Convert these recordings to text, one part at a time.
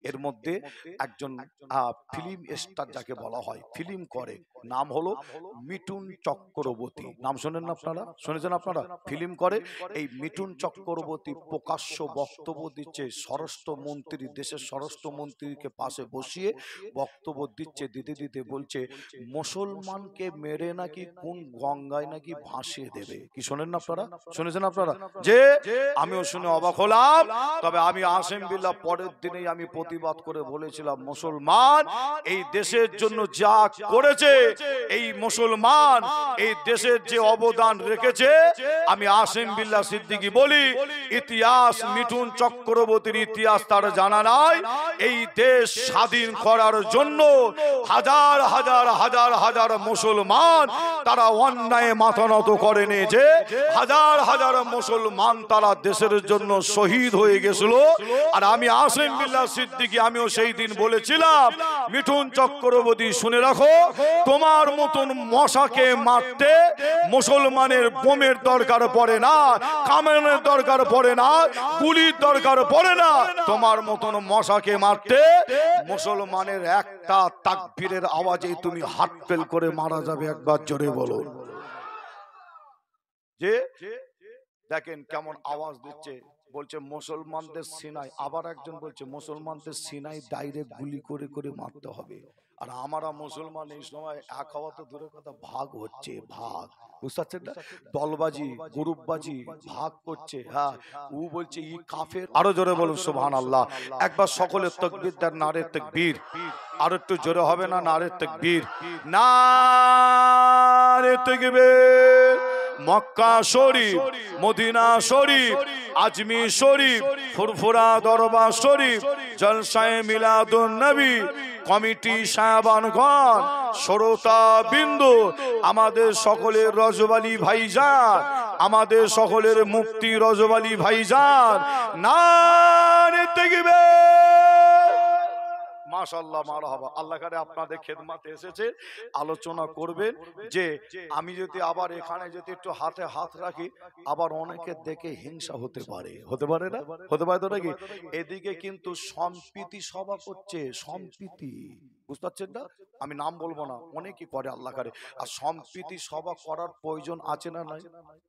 এর মধ্যে একজন ফিল্ম স্টার যাকে বলা হয়, ফিল্ম করে, নাম হলো মিঠুন চক্রবর্তী। নাম শোনেন না আপনারা? শুনেছেন আপনারা? ফিল্ম করে। এই মিঠুন চক্রবর্তী প্রকাশ্য বক্তব্য দিচ্ছে, স্বরাষ্ট্রমন্ত্রী, দেশের স্বরাষ্ট্রমন্ত্রীকে পাশে বসিয়ে বক্তব্য দিচ্ছে, দিতে দিতে বলছে মুসলমানকে মেরে নাকি কোন গঙ্গায় নাকি ভাসিয়ে দেবে। কি শোনেন না আপনারা? শুনেছেন আপনারা? যে আমিও শুনে অবাক হলাম। তবে আমি আসিম বিল্লাহ পরের দিনেই আমি প্রতিবাদ করে বলেছিলাম, মুসলমান এই দেশের জন্য যা করেছে, এই মুসলমান এই দেশের যে অবদান রেখেছে, আমি আসিম বিল্লাহ সিদ্দিকী বলি, ইতিহাস মিঠুন চক্রবর্তীর ইতিহাস তার জানা নাই। এই দেশ স্বাধীন করার জন্য হাজার হাজার হাজার হাজার মুসলমান তারা অন্যায় মাথা নত করেনি, যে হাজার হাজার মুসলমান তারা দেশের জন্য শহীদ হয়ে গেছিল। আর আমি আসিম বিল্লাহ সিদ্দিকী আমিও সেই দিন বলেছিলাম, মিঠুন চক্রবর্তী শুনে রাখো, তোমার মতন মশাকে মারতে মুসলমানের বোমের দরকার পড়ে না, কামানের দরকার পড়ে না, গুলির দরকার পড়ে না। তোমার মতন মশাকে মারতে মুসলমানের একটা তাকবীরের আওয়াজে তুমি হাত ফেল করে মারা যাবে। একবার জোরে বলো। যে দেখেন কেমন আওয়াজ দিচ্ছে, বলছে মুসলমানদের সিনাই, আবার একজন বলছে মুসলমানদের সিনাই ডাইরেক্ট গুলি করে করে মারতে হবে। আর আমরা মুসলমান এই সময় এক হওয়া তো দূরের কথা, ভাগ হচ্ছে, ভাগ, বুঝতে পারছেন না? দলবাজি, গ্রুপবাজি ভাগ করছে। হ্যাঁ, ও বলছে ই কাফের। আরো জোরে বলুন সুবহানাল্লাহ। একবার সকলে তাকবীর দেন, নারে তাকবীর। আর একটু জোরে হবে না? নারে তাকবীর, নারে তাকবীর। মক্কা শরীফ, মদিনা শরীফ, আজমির শরীফ, ফুরফুরা দরবার শরীফ, জলসায়ে মিলাদুন নবী কমিটি সাহেবানগণ, শ্রোতা বিন্দু, আমাদের সকলের রজব আলী ভাইজান, আমাদের সকলের মুফতি রজব আলী ভাইজান, নারে তাকবীর। মাশাআল্লাহ, মারহাবা। আল্লাহ করে আপনাদের খেদমতে এসেছে, আলোচনা করবেন। যে আমি যদি আবার এখানে যদি একটু হাতে হাত রাখি, আবার অনেকে দেখে হিংসা হতে পারে, হতে পারে না? হতে পারে তো নাকি? এদিকে কিন্তু সম্প্রীতি সভা করছে, সম্প্রীতি, বুঝতে পারছেন না? আমি নাম বলবো না, অনেকে করে আল্লাহ করে। আর সম্প্রীতি সভা করার প্রয়োজন আছে না নাই?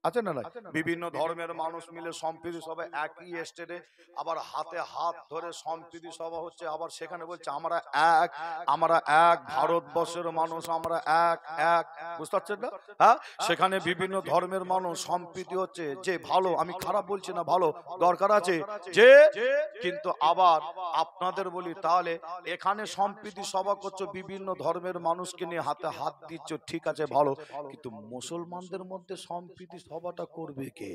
আছে না নাই? বিভিন্ন ধর্মের মানুষ মিলে সম্প্রীতি সভা একই স্টেজে, আবার হাতে হাত ধরে সম্প্রীতি সভা হচ্ছে, আবার সেখানে বলছে আমরা এক, আমরা এক, ভারতবর্ষের মানুষ আমরা এক, এক, বুঝতে পারছেন না? হ্যাঁ, সেখানে বিভিন্ন ধর্মের মানুষ সম্প্রীতি হচ্ছে, যে ভালো, আমি খারাপ বলছি না, ভালো, দরকার আছে যে, কিন্তু আবার আপনাদের বলি, তাহলে এখানে সম্প্রীতি সভা করছো, বিভিন্ন ধর্মের মানুষকে নিয়ে হাতে হাত দিচ্ছ, ঠিক আছে ভালো, কিন্তু মুসলমানদের মধ্যে সম্প্রীতি সভাটা করবে কে?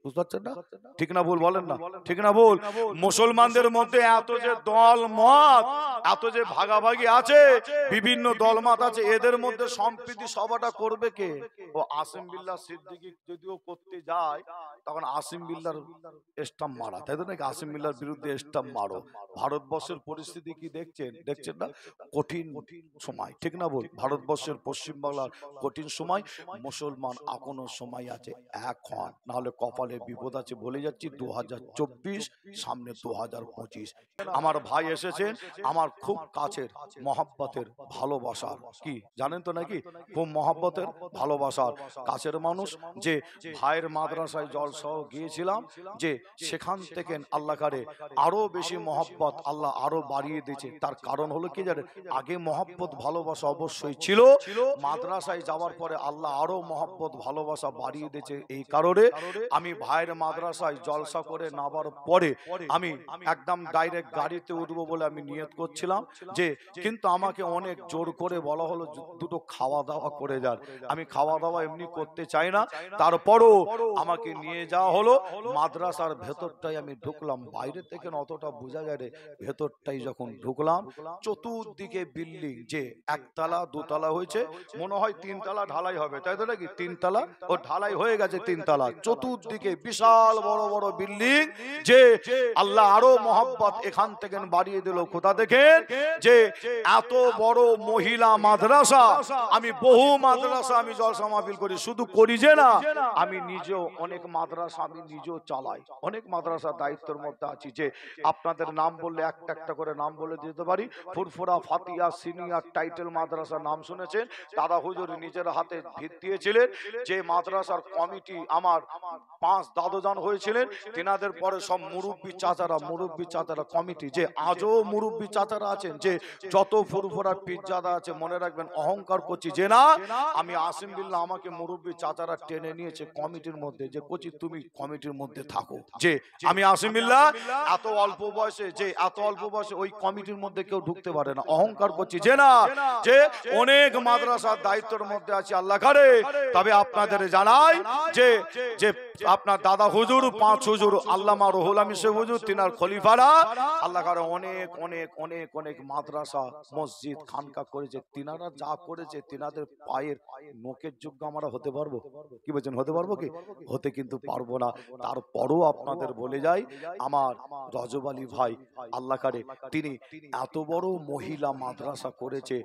বুঝতে পারছেন না? ঠিক না ভুল বলেন না? ঠিক না ভুল? মুসলমানদের মধ্যে এত যে দল মত, এত যে ভাগাভাগি আছে, বিভিন্ন দলমত আছে, এদের মধ্যে সম্প্রীতি সভাটা করবে কে? ও আসিম বিল্লাহ সিদ্দিকী যদিও করতে যায়, তখন আসিম বিল্লাহর স্টাম্প মারা, তাই তো নাকি? আসিম বিল্লাহর বিরুদ্ধে স্টাম্প মারো। ভারতবর্ষের পরিস্থিতি কি দেখছেন? দেখছেন না? কঠিন সময়, ঠিক না ভুল? ভারতবর্ষের পশ্চিমবাংলার কঠিন সময়। মুসলমান এখনো সময় আছে এখন, নাহলে কপালে বিপদ আছে। বলে যাচ্ছি 2024, সামনে 2025। আমার ভাই এসেছেন, আমার খুব কাছের, মহব্বতের, ভালোবাসার, কি জানেন তো নাকি? খুব মহব্বতের, ভালোবাসার, কাছের মানুষ। যে ভাইয়ের মাদ্রাসায় জলসহ গিয়েছিলাম, যে সেখান থেকে আল্লাহ কারে আরো বেশি মহব্বত আল্লাহ আরো বাড়িয়ে দিয়েছে। তার কারণ হলো কি জানেন? আগে মহব্বত ভালোবাসা অবশ্যই ছিল, মাদ্রাসায় যাওয়ার পরে আল্লাহ আরো মহব্বত ভালোবাসা বাড়িয়ে দিয়েছে। এই কারণে আমি ভাইয়ের মাদ্রাসায় জলসা করে নামার পরে আমি একদম ডাইরেক্ট গাড়িতে উঠবো বলে আমি নিয়ত করছিলাম, যে কিন্তু আমাকে অনেক জোর করে বলা হলো দুটো খাওয়া দাওয়া করে যান। আমি খাওয়া দাওয়া এমনি করতে চাই না, তারপরও আমাকে নিয়ে যাওয়া হলো। মাদ্রাসার ভেতরটাই আমি ঢুকলাম, বাইরে থেকে অতটা বোঝা যায় রে, ভেতরটাই যখন ঢুকলাম, চতুর্দিকে বিল্ডিং, যে একতলা দোতলা হয়েছে, মনে হয় তিনতলা ঢালাই হবে, তাই তো নাকি? তিনতলা ও ঢালাই হয়ে গেছে, তিনতলা, চতুর্দিকে থেকে বিশাল বড় বড় বিল্ডিং, যে আল্লাহ আরো মহব্বত এখান থেকে বাড়িয়ে দিল। কোথা দেখেন যে এত বড় মহিলা মাদ্রাসা। আমি বহু মাদ্রাসা আমি জলসা মাহফিল করি, শুধু করি যে না, আমি নিজেও অনেক মাদ্রাসা আমি নিজেও চালাই, অনেক মাদ্রাসা দায়িত্বের মধ্যে আছি। যে আপনাদের নাম বললে একটা একটা করে নাম বলে দিতে পারি। ফুরফুরা ফাতিয়া সিনিয়র টাইটেল মাদ্রাসার নাম শুনেছেন, দাদা হুজুর নিজের হাতে ভিত দিয়েছিলেন। যে মাদ্রাসার কমিটি আমার 5 দাদুজান হয়েছিলেন, তেনাদের পরে সব মুরব্বী চাচারা কমিটি, যে আজও মুরব্বী চাচারা আছেন, যে যত ফুরফুরা পিজ্জাদা আছে, মনে রাখবেন অহংকার করছি যে না, আমি আসিম বিল্লাহ আমাকে মুরব্বী চাচারা টেনে নিয়েছে কমিটির মধ্যে, যে কোচি তুমি কমিটির মধ্যে থাকো। যে আমি আসিম বিল্লাহ এত অল্প বয়সে ওই কমিটির মধ্যে কেউ ঢুকতে পারে না, অহংকার করছি যে না, যে অনেক মাদ্রাসার দায়িত্বের মধ্যে আছে আল্লাহ করে। তবে আপনাদের জানাই যে যে আপনার দাদা হুজুর 5 হুজুর আল্লামা রুহুল আমিন সাহেব হুজুর, তিনার খলিফারা আল্লাহ করে অনেক অনেক অনেক অনেক মাদ্রাসা মসজিদ খানকা করেছে। তিনারা যা করেছে, তিনাদের পায়ের নোকের যোগ্য আমরা হতে পারবো কি? বলছেন হতে পারবো কি? হতে কিন্তু পারবো না। তারপরও আপনাদের বলে যাই, আমার রজব আলী ভাই আল্লাহ করে তিনি এত বড় মহিলা মাদ্রাসা করেছে।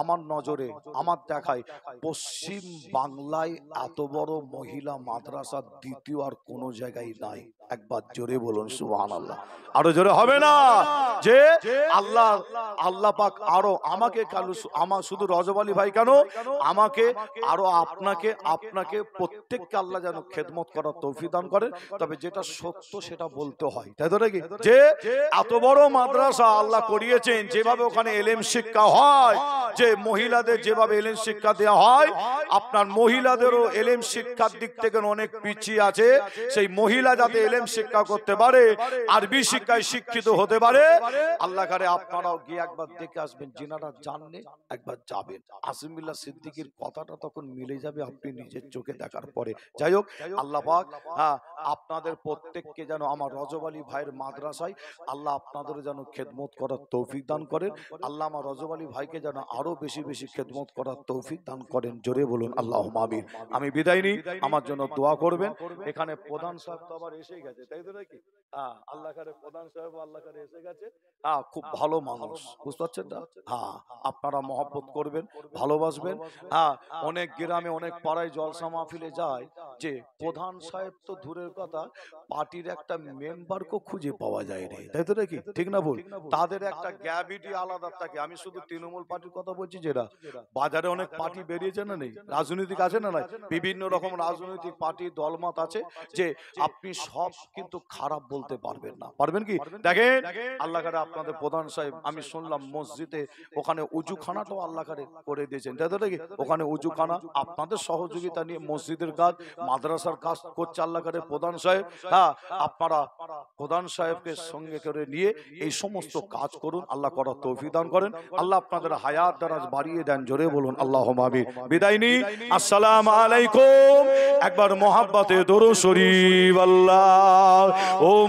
আমার নজরে, আমার দেখায় পশ্চিম বাংলায় এত বড় মহিলা মাদ্রাসা দ্বিতীয় আর কোনো জায়গায় নাই। একবার জোরে বলুন সুবহানাল্লাহ। আরো জোরে হবে না? যে আল্লাহ পাক আরো আমাকে আমার শুধু রজব আলী ভাই কেন, আমাকে আরো আপনাকে প্রত্যেককে আল্লাহ যেন খেদমত করার তৌফিক দান করেন। তবে যেটা সত্য সেটা বলতে হয়, তাই তো নাকি? যে এত বড় মাদ্রাসা আল্লাহ করিয়েছেন, যেভাবে ওখানে এলেম শিক্ষা হয়, যে মহিলাদের যেভাবে এলেম শিক্ষা দেওয়া হয়, আপনার মহিলাদেরও এলেম শিক্ষার দিক থেকে অনেক পিছিয়ে আছে। সেই মহিলা যাতে এলেম শিক্ষা করতে পারে, আরবি শিক্ষায় শিক্ষিত হতে পারে, আল্লাহ করে আপনারাও গিয়ে একবার দেখে আসবেন। যিনারা জাননে একবার যাবেন। আসিম বিল্লাহ সিদ্দিকীর কথাটা তখন মিলে যাবে আপনি নিজের চোখে দেখার পরে। যাই হোক, আল্লাহ পাক আপনাদের প্রত্যেককে যেন আমার রজব আলী ভাইয়ের মাদ্রাসায় আল্লাহ আপনাদের যেন খেদমত করার তৌফিক দান করেন। আল্লাহ আমার রজব আলী ভাইকে যেন আরো বেশি বেশি খেদমত করার তৌফিক দান করেন। জোরে বলুন আল্লাহুম্মা আমিন। আমি বিদায় নিই, আমার জন্য দোয়া করবেন। এখানে প্রধান সাহেব তো আবার এসে গেছে, তাই তো নাকি? আল্লাহ করে প্রধান সাহেব আল্লাহ করে এসে গেছে। খুব ভালো মানুষ, বুঝতে পারছেন না? আপনারা মহব্বত করবেন, ভালোবাসবেন। অনেক গ্রামে অনেক পাড়ায় জলসা মাহফিলে যায়, যে প্রধান সাহেব তো দূরের কথা, পার্টির একটা মেম্বারকে খুঁজে পাওয়া যায় না, তাই তো নাকি? ঠিক না ভুল? তাদের একটা গ্র্যাভিটি আলাদা থাকে। আমি শুধু তৃণমূল পার্টির কথা বলছি, যেটা বাজারে অনেক পার্টি বেরিয়েছে না, নেই রাজনৈতিক আছে না নাই, বিভিন্ন রকম রাজনৈতিক পার্টি দলমত আছে, যে আপনি সব কিন্তু খারাপ বলতে পারবেন না। পারবেন কি? দেখেন আল্লাহ করে আপনাদের প্রধান সাহেব, আমি শুনলাম মসজিদে ওখানে উজুখানাটাও আল্লাহ করে দিয়েছেন, তাই তো নাকি? ওখানে উজুখানা আপনাদের সহযোগিতা নিয়ে মসজিদের কাজ, মাদ্রাসার কাজ করছে আল্লাহ করে প্রধান সাহেব। আপনারা প্রধান সাহেবকে সঙ্গে করে নিয়ে এই সমস্ত কাজ করুন, আল্লাহ করার তৌফিক দান করেন। আল্লাহ আপনাদের হায়াত দারাজ বাড়িয়ে দেন। জোরে বলুন আল্লাহুম্মা আমিন। বিদায় নিই, আসসালামু আলাইকুম। একবার মহাব্বতে দরুদ শরীফ আল্লাহুম্মা